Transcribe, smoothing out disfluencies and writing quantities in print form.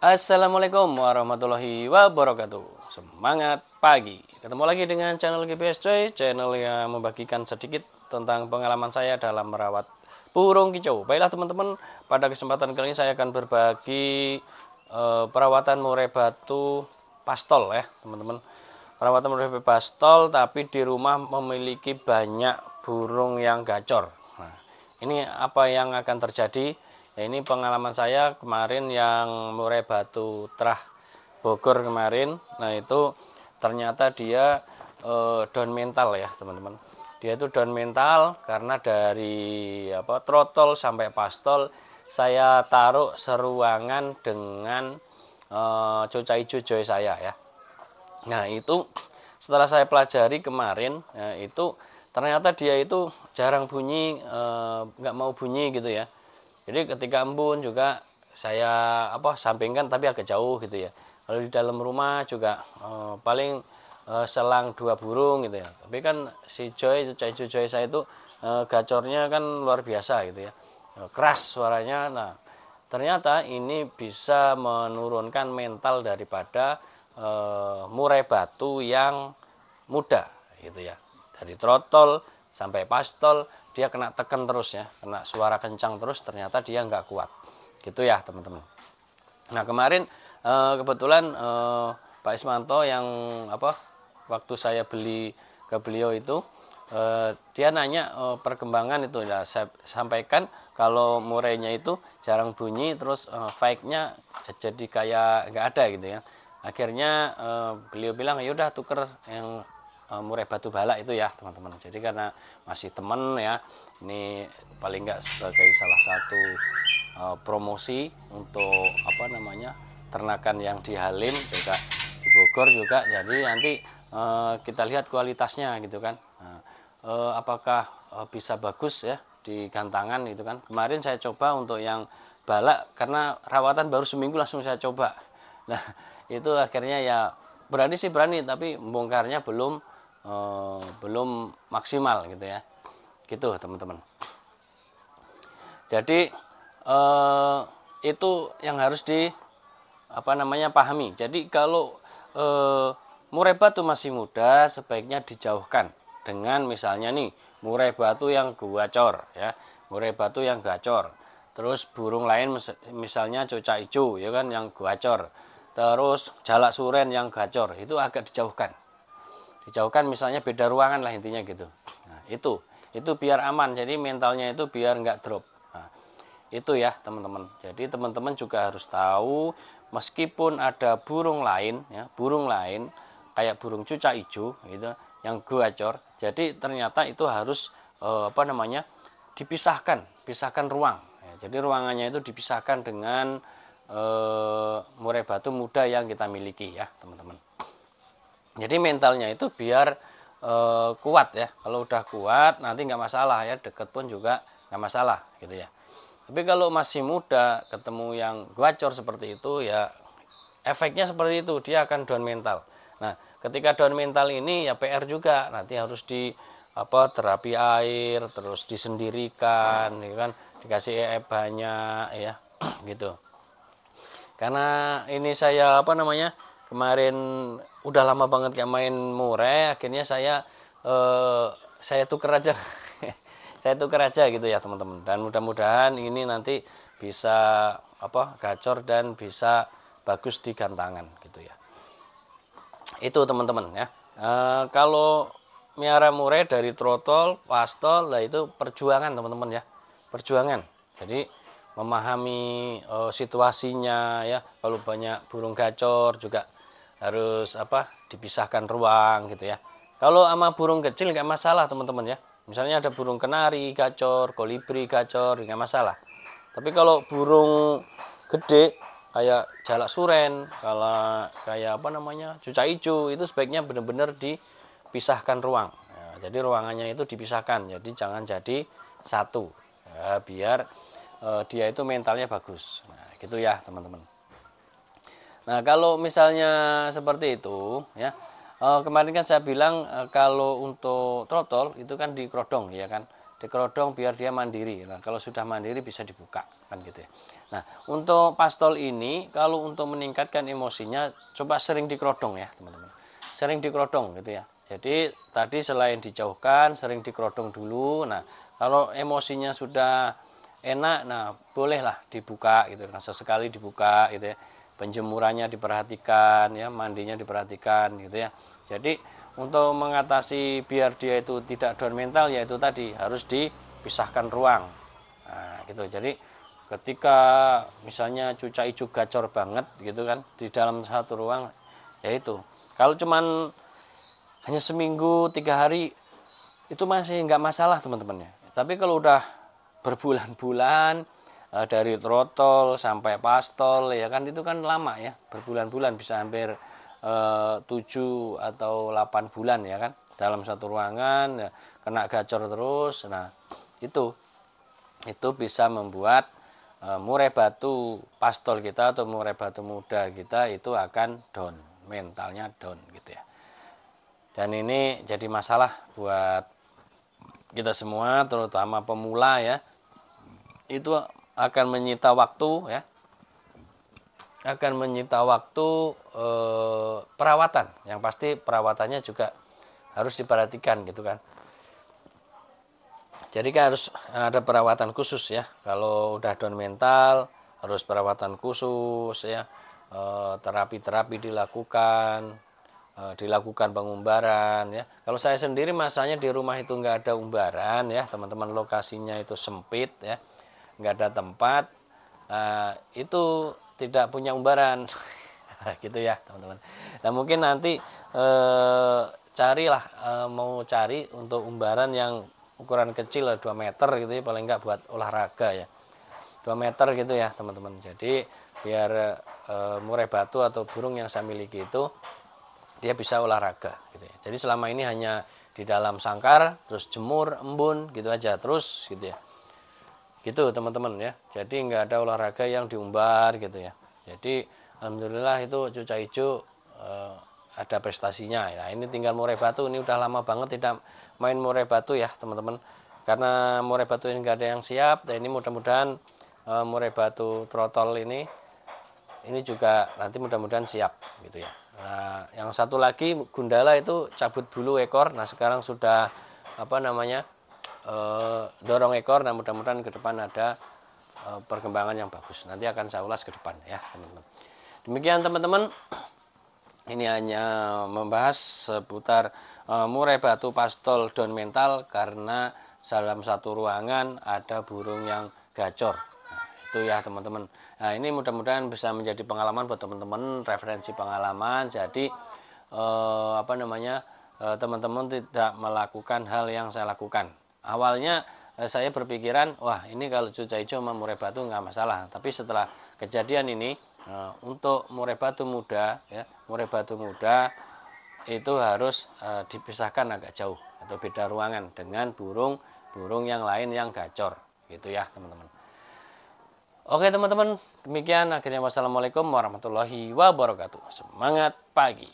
Assalamualaikum warahmatullahi wabarakatuh. Semangat pagi. Ketemu lagi dengan channel GPS Coy, channel yang membagikan sedikit tentang pengalaman saya dalam merawat burung kicau. Baiklah teman-teman, pada kesempatan kali ini saya akan berbagi perawatan murai batu pastol ya teman-teman. Perawatan murai batu pastol tapi di rumah memiliki banyak burung yang gacor. Nah, ini apa yang akan terjadi? Ya, ini pengalaman saya kemarin yang murai batu Trah Bogor kemarin. Nah itu ternyata dia down mental ya teman-teman. Dia itu down mental karena dari trotol sampai pastol saya taruh seruangan dengan cuca hijau joy saya ya. Nah itu setelah saya pelajari kemarin, itu ternyata dia itu jarang bunyi, nggak mau bunyi gitu ya. Jadi ketika embun juga saya sampingkan tapi agak jauh gitu ya. Kalau di dalam rumah juga paling selang 2 burung gitu ya. Tapi kan si Joy saya itu gacornya kan luar biasa gitu ya. Keras suaranya. Nah, ternyata ini bisa menurunkan mental daripada murai batu yang muda gitu ya. Dari trotol sampai pastol dia kena tekan terus ya, kena suara kencang terus, ternyata dia nggak kuat gitu ya teman-teman. Nah kemarin kebetulan Pak Ismanto yang waktu saya beli ke beliau itu dia nanya perkembangan itu ya, saya sampaikan kalau murainya itu jarang bunyi, terus fake-nya jadi kayak nggak ada gitu ya. Akhirnya beliau bilang yaudah tuker yang murai batu balak itu ya teman-teman. Jadi karena masih temen ya, ini paling nggak sebagai salah satu promosi untuk ternakan yang di Halim juga di Bogor juga. Jadi nanti kita lihat kualitasnya gitu kan. Nah, apakah bisa bagus ya di gantangan itu kan. Kemarin saya coba untuk yang balak karena rawatan baru seminggu langsung saya coba. Nah itu akhirnya ya berani sih berani, tapi bongkarnya belum maksimal gitu ya, gitu teman-teman. Jadi itu yang harus pahami. Jadi kalau murai batu masih muda sebaiknya dijauhkan dengan misalnya nih murai batu yang gacor ya, murai batu yang gacor. Terus burung lain misalnya cuca hijau ya kan yang gacor. Terus jalak suren yang gacor itu agak dijauhkan misalnya beda ruangan lah intinya gitu. Nah, itu biar aman, jadi mentalnya itu biar nggak drop. Nah, itu ya teman-teman. Jadi teman-teman juga harus tahu meskipun ada burung lain ya, burung lain kayak burung cuca hijau gitu yang gacor, jadi ternyata itu harus pisahkan ruang ya. Jadi ruangannya itu dipisahkan dengan murai batu muda yang kita miliki ya teman-teman. Jadi mentalnya itu biar kuat ya. Kalau udah kuat nanti nggak masalah ya, deket pun juga nggak masalah gitu ya. Tapi kalau masih muda ketemu yang gacor seperti itu ya, efeknya seperti itu, dia akan down mental. Nah ketika down mental ini ya PR juga, nanti harus terapi air, terus disendirikan ya kan, dikasih banyak ya gitu. Karena ini saya kemarin udah lama banget gak main murai, akhirnya saya tuker aja saya tuker aja gitu ya teman-teman. Dan mudah-mudahan ini nanti bisa gacor dan bisa bagus di gantangan gitu ya. Itu teman-teman ya. Kalau miara murai dari trotol pastol lah itu perjuangan teman-teman ya, perjuangan. Jadi memahami situasinya ya, kalau banyak burung gacor juga harus dipisahkan ruang gitu ya. Kalau sama burung kecil nggak masalah teman-teman ya, misalnya ada burung kenari gacor, kolibri gacor, nggak masalah. Tapi kalau burung gede kayak jalak suren, kalau kayak cuca hijau, itu sebaiknya benar-benar dipisahkan ruang ya, jadi ruangannya itu dipisahkan, jadi jangan jadi satu ya, biar dia itu mentalnya bagus. Nah gitu ya teman-teman. Nah kalau misalnya seperti itu ya, kemarin kan saya bilang kalau untuk trotol itu kan dikerodong ya kan, dikerodong biar dia mandiri. Nah kalau sudah mandiri bisa dibuka kan gitu ya. Nah, untuk pastol ini kalau untuk meningkatkan emosinya coba sering dikerodong ya, teman-teman. Sering dikerodong gitu ya. Jadi tadi selain dijauhkan, sering dikerodong dulu. Nah, kalau emosinya sudah enak, nah bolehlah dibuka gitu. Nah, sesekali dibuka gitu ya. Penjemurannya diperhatikan ya, mandinya diperhatikan gitu ya. Jadi untuk mengatasi biar dia itu tidak down mental, yaitu tadi harus dipisahkan ruang. Nah, gitu. Jadi ketika misalnya cuaca hijau gacor banget gitu kan di dalam satu ruang, yaitu kalau cuman hanya seminggu 3 hari itu masih nggak masalah teman-teman ya. Tapi kalau udah berbulan-bulan dari trotol sampai pastol ya kan, itu kan lama ya, berbulan-bulan bisa hampir 7 atau 8 bulan ya kan dalam satu ruangan ya, kena gacor terus. Nah itu bisa membuat murai batu pastol kita atau murai batu muda kita itu akan down, mentalnya down gitu ya. Dan ini jadi masalah buat kita semua, terutama pemula ya. Itu akan menyita waktu ya, akan menyita waktu perawatan. Yang pasti perawatannya juga harus diperhatikan gitu kan. Jadi kan harus ada perawatan khusus ya. Kalau udah down mental harus perawatan khusus ya. Terapi-terapi dilakukan, dilakukan pengumbaran ya. Kalau saya sendiri masanya di rumah itu nggak ada umbaran ya, teman-teman, lokasinya itu sempit ya, nggak ada tempat, itu tidak punya umbaran gitu ya teman-teman. Nah mungkin nanti carilah, mau cari untuk umbaran yang ukuran kecil 2 meter gitu ya, paling nggak buat olahraga ya, 2 meter gitu ya teman-teman. Jadi biar murai batu atau burung yang saya miliki itu dia bisa olahraga gitu ya. Jadi selama ini hanya di dalam sangkar, terus jemur, embun gitu aja terus gitu ya. Gitu teman-teman ya. Jadi nggak ada olahraga yang diumbar gitu ya. Jadi alhamdulillah itu cuaca hijau ada prestasinya ya. Ini tinggal murai batu, ini udah lama banget tidak main murai batu ya teman-teman. Karena murai batu ini nggak ada yang siap. Dan ini mudah-mudahan murai batu trotol ini juga nanti mudah-mudahan siap gitu ya. Nah, yang satu lagi gundala itu cabut bulu ekor. Nah, sekarang sudah dorong ekor. Nah, mudah-mudahan ke depan ada perkembangan yang bagus. Nanti akan saya ulas ke depan ya, teman-teman. Demikian teman-teman. Ini hanya membahas seputar murai batu pastol down mental karena dalam satu ruangan ada burung yang gacor. Nah, itu ya teman-teman. Nah, ini mudah-mudahan bisa menjadi pengalaman buat teman-teman, referensi pengalaman. Jadi teman-teman tidak melakukan hal yang saya lakukan. Awalnya saya berpikiran, wah ini kalau cuaca hijau sama murai batu nggak masalah. Tapi setelah kejadian ini, untuk murai batu muda ya, murai batu muda itu harus dipisahkan agak jauh atau beda ruangan dengan burung yang lain yang gacor gitu ya teman-teman. Oke teman-teman, demikian akhirnya, wassalamualaikum warahmatullahi wabarakatuh. Semangat pagi.